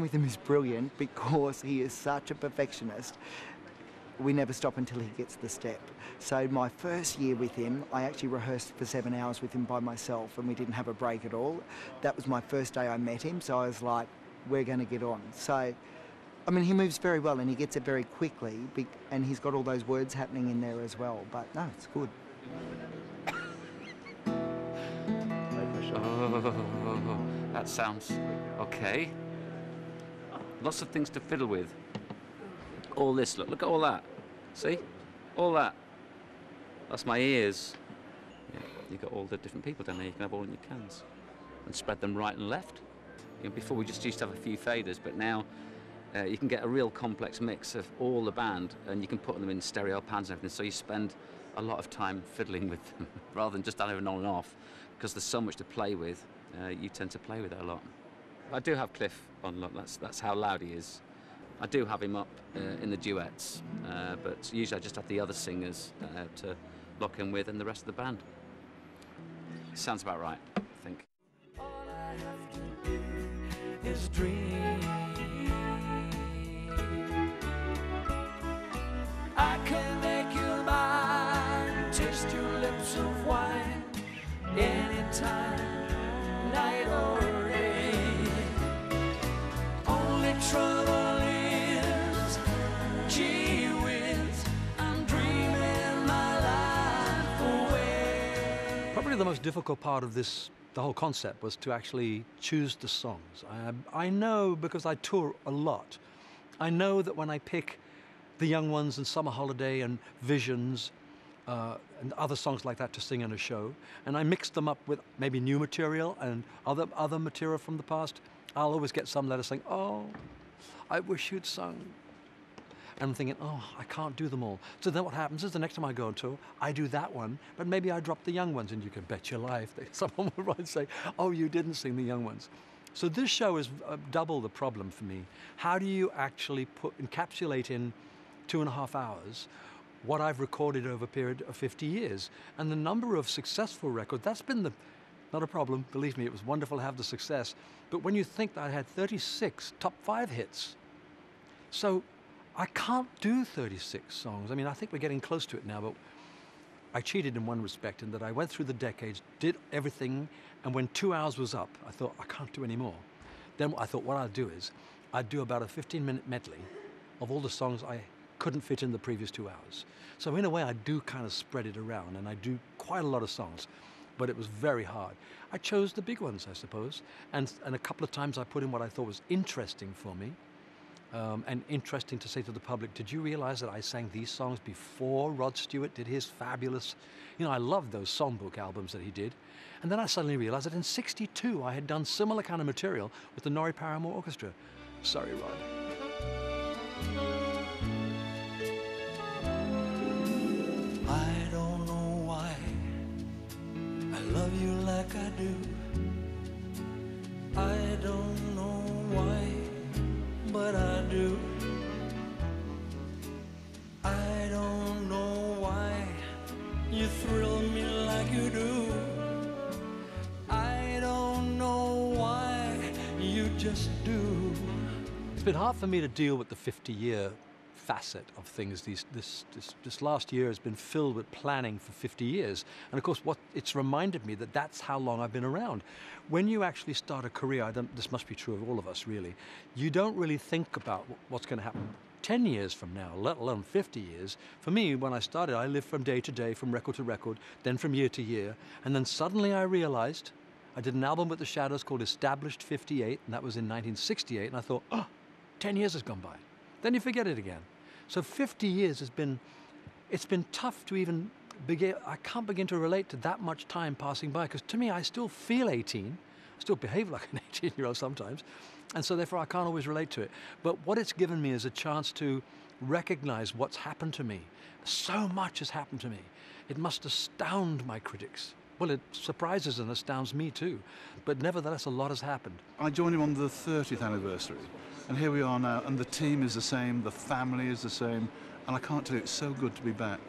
Working with him is brilliant because he is such a perfectionist. We never stop until he gets the step. So my first year with him, I actually rehearsed for 7 hours with him by myself and we didn't have a break at all. That was my first day I met him, so I was like, we're going to get on. So, I mean, he moves very well and he gets it very quickly, and he's got all those words happening in there as well, but no, it's good. Oh, that sounds okay. Lots of things to fiddle with. All this, look at all that. See? All that. That's my ears. Yeah, you've got all the different people down there. You can have all in your cans. And spread them right and left. You know, before we just used to have a few faders, but now you can get a real complex mix of all the band and you can put them in stereo pans and everything. So you spend a lot of time fiddling with them rather than just having on and off. Because there's so much to play with, you tend to play with it a lot. I do have Cliff on lock, that's how loud he is. I do have him up in the duets, but usually I just have the other singers to lock in with and the rest of the band. Sounds about right, I think. All I have to do is dream. I can make you mine, taste your lips of wine, anytime, night or day. Only trouble is, gee whiz, I'm dreaming my life away. Probably the most difficult part of this, the whole concept, was to actually choose the songs. I know, because I tour a lot, I know that when I pick The Young Ones and Summer Holiday and Visions, and other songs like that to sing in a show, and I mix them up with maybe new material and other material from the past, I'll always get some letters saying, oh, I wish you'd sung. And I'm thinking, oh, I can't do them all. So then what happens is the next time I go on tour, I do that one, but maybe I drop The Young Ones, and you can bet your life that someone will write and say, oh, you didn't sing The Young Ones. So this show is double the problem for me. How do you actually encapsulate in 2.5 hours what I've recorded over a period of 50 years? And the number of successful records, that's been not a problem, believe me, it was wonderful to have the success. But when you think that I had 36 top 5 hits, so I can't do 36 songs. I mean, I think we're getting close to it now, but I cheated in one respect in that I went through the decades, did everything, and when 2 hours was up, I thought, I can't do any more. Then I thought what I'd do is, I'd do about a 15-minute medley of all the songs I couldn't fit in the previous 2 hours. So in a way, I do kind of spread it around, and I do quite a lot of songs, but it was very hard. I chose the big ones, I suppose, and a couple of times I put in what I thought was interesting for me, and interesting to say to the public, did you realize that I sang these songs before Rod Stewart did his fabulous, you know, I love those songbook albums that he did. And then I suddenly realized that in '62 I had done similar kind of material with the Norrie Paramore Orchestra. Sorry, Rod. I don't know why I love you like I do. I don't know why, but I do. I don't know why you thrill me like you do. I don't know why you just do. It's been hard for me to deal with the 50-year facet of things. This last year has been filled with planning for 50 years. And of course, it's reminded me that that's how long I've been around. When you actually start a career, this must be true of all of us really, you don't really think about what's going to happen 10 years from now, let alone 50 years. For me, when I started, I lived from day to day, from record to record, then from year to year. And then suddenly I realized, I did an album with the Shadows called Established 58, and that was in 1968. And I thought, oh, 10 years has gone by. Then you forget it again. So 50 years it's been tough to even begin. I can't begin to relate to that much time passing by, because to me, I still feel 18. I still behave like an 18-year-old sometimes. And so therefore, I can't always relate to it. But what it's given me is a chance to recognize what's happened to me. So much has happened to me. It must astound my critics. Well, it surprises and astounds me too. But nevertheless, a lot has happened. I joined him on the 30th anniversary. And here we are now, and the team is the same, the family is the same, and I can't tell you, it's so good to be back.